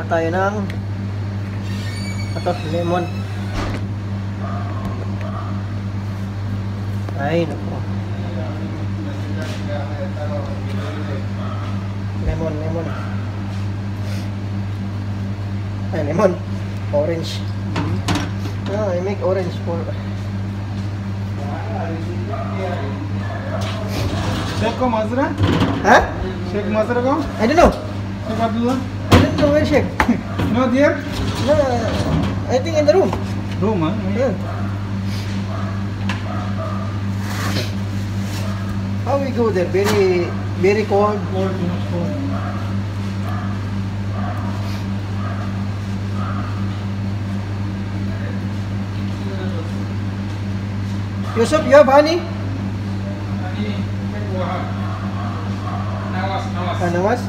tayo ng ito, lemon. Ay, naku. Lemon. Ay, lemon. Orange. I make orange for... Chef ko Mazra? Huh? Chef Mazra ko? I don't know. Chef Abdullah? I don't know where chef. No, dear? No, I think in the room. Room, huh? Yeah. How we go there? Very cold. Cold, too much cold. Yusuf, you have honey? Nawas?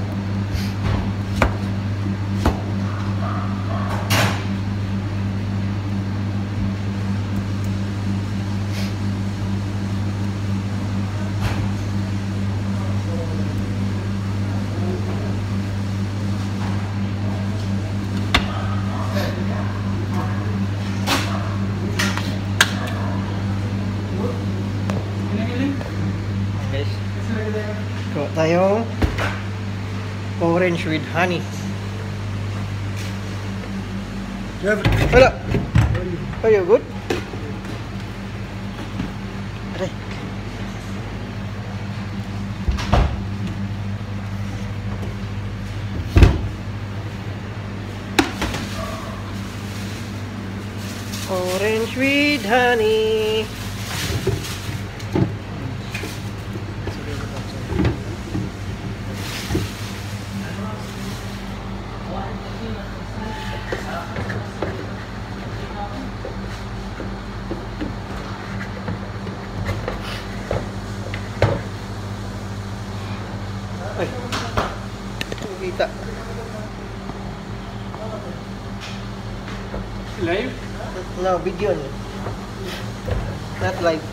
Guys, kuha tayong orange with honey. Wala. Are you good? Aray. Orange with honey. Ay, kita. Live? No, video. Not live.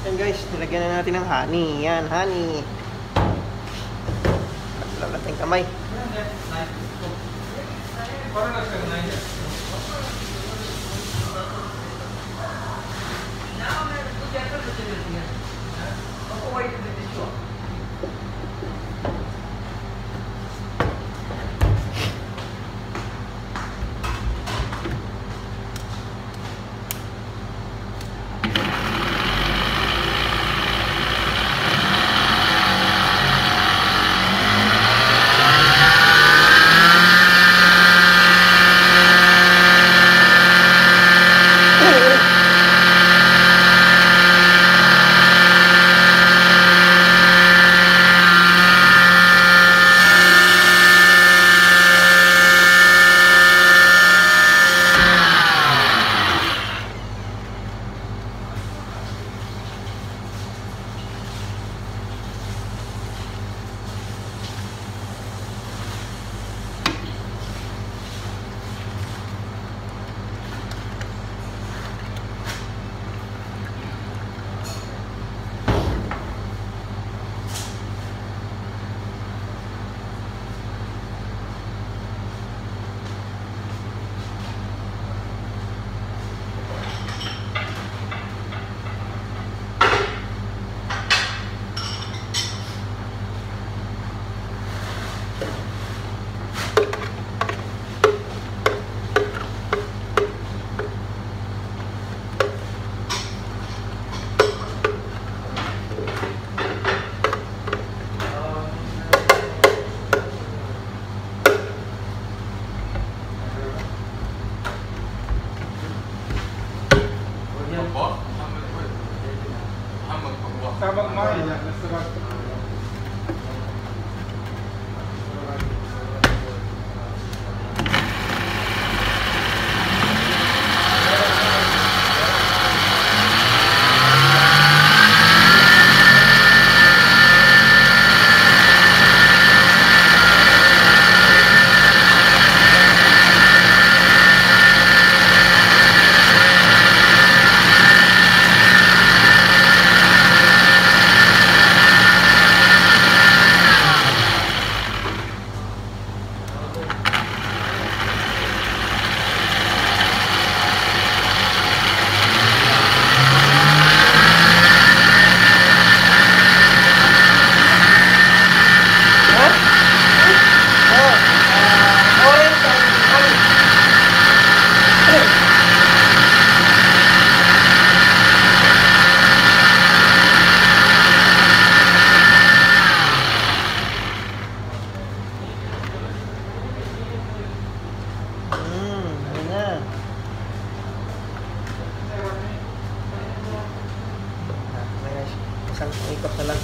Yan guys, nilagyan na natin ng honey. Yan, honey. Lalat ng kamay. Yan na. May isang ikot na lang.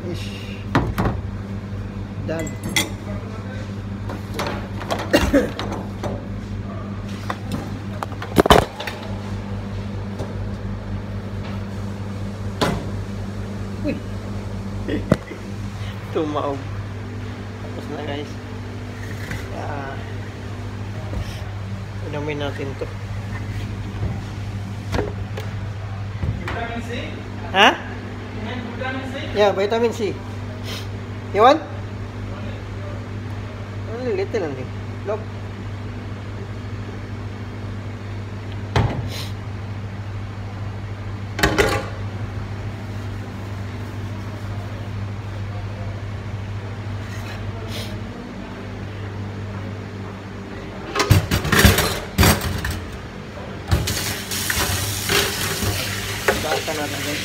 Ish. Done. Uy. Tumaog. Tapos na guys. Inumin natin to. Vitamin C? Ha? Vitamin C? Yeah, vitamin C. You want? Only little only. Look. Basta natin guys.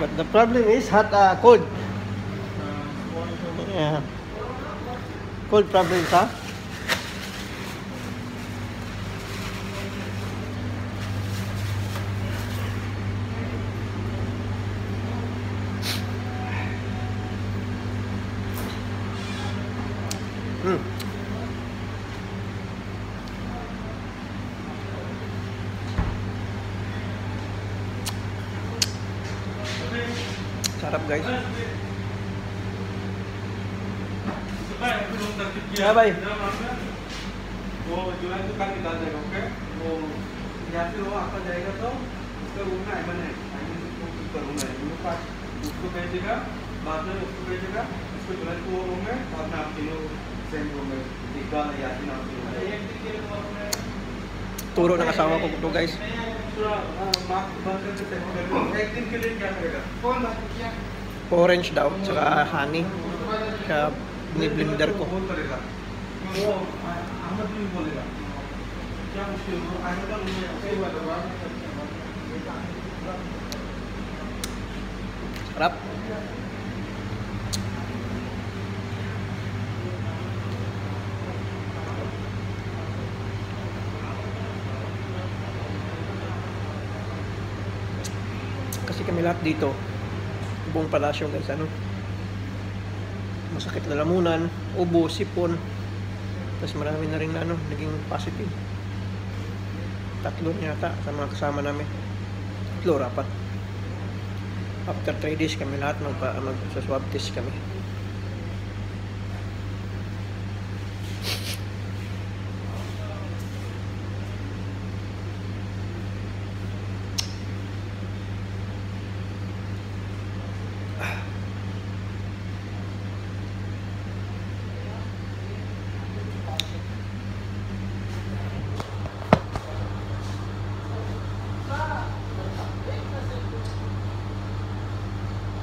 But the problem is hot, cold. Yeah. Cold problems, huh? Sarap guys. Yeah, bye. वो जुलाई तो कल निकाल देगा, ओके? वो यहाँ से वो आपका जाएगा तो उसका रूम में आइमन है, आइमन को पिक करूँगा, उसको भेजेगा, बाद में उसको भेजेगा, उसको जुलाई को वो रूम में, बाद में आप तीनों सेम रूम में, इकबाल यासीन आप तीनों। एक दिन के लिए वो अपने Turo ng asawa ko to guys. पूरा मार्क बंद करके सेट कर लो। एक दिन के लिए क्या करेगा? कौन बात किया? Orange daw, saka honey. Kaya ni-blender ko. कौन करेगा? वो अहमद भी बोलेगा। क्या मुश्किल हो? अहमद का रूम में सही बात है। Sarap. Kasi kami lahat dito, buong palasyo guys, ano, masakit lalamunan, ubo, sipon, tapos marami na rin na ano, naging positive. 3 yata sa mga kasama namin. 3, 4. After 3 days kami lahat mag-swab test kami.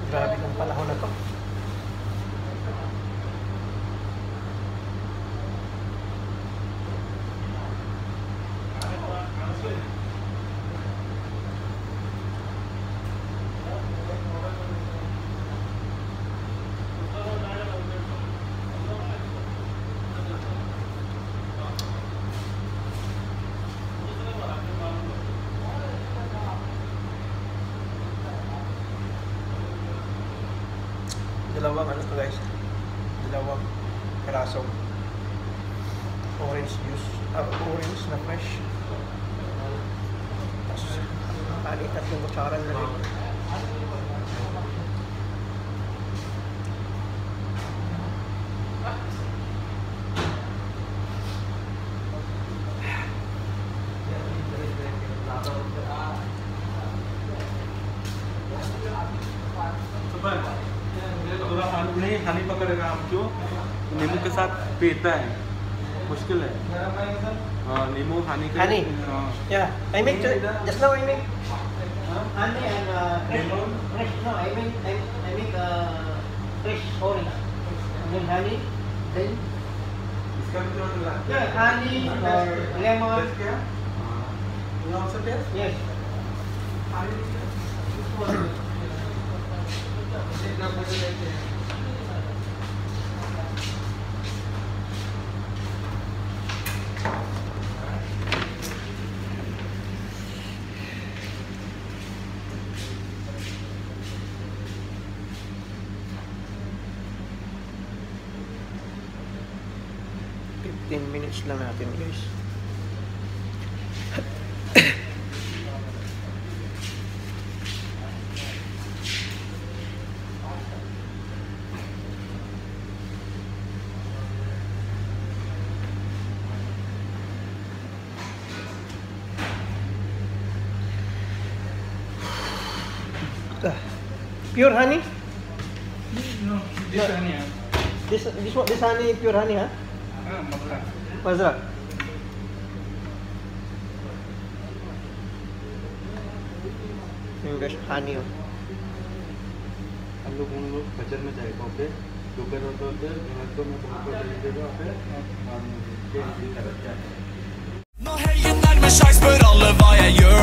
Grabe ng panahon na to. Dalawang ano to guys, dalawang karasong orange juice, orange na fresh. Tapos alit at yung kutsara na rin. नहीं हानि पकड़ेगा आपको नींबू के साथ पीता है मुश्किल है हाँ नींबू हानि के Honey? हाँ Yeah, I make just now I make honey and Lemon? fresh. No, I make fresh orange. And then honey, then इसका भी थोड़ा लगा yeah, honey or lemon. Test किया you also taste Yes. Minutes lang natin guys. Pure honey? no this honey This honey pure honey, huh? हाँ मसला Mazra. Yung guys, honey oh. हम लोग उन लोग फजर में जाएगा ओके दोपहर होते रात को मैं तुमको भेज देगा ओके और ये तरफ जाए Nå heier nærmer seg, spør alle hva jeg gjør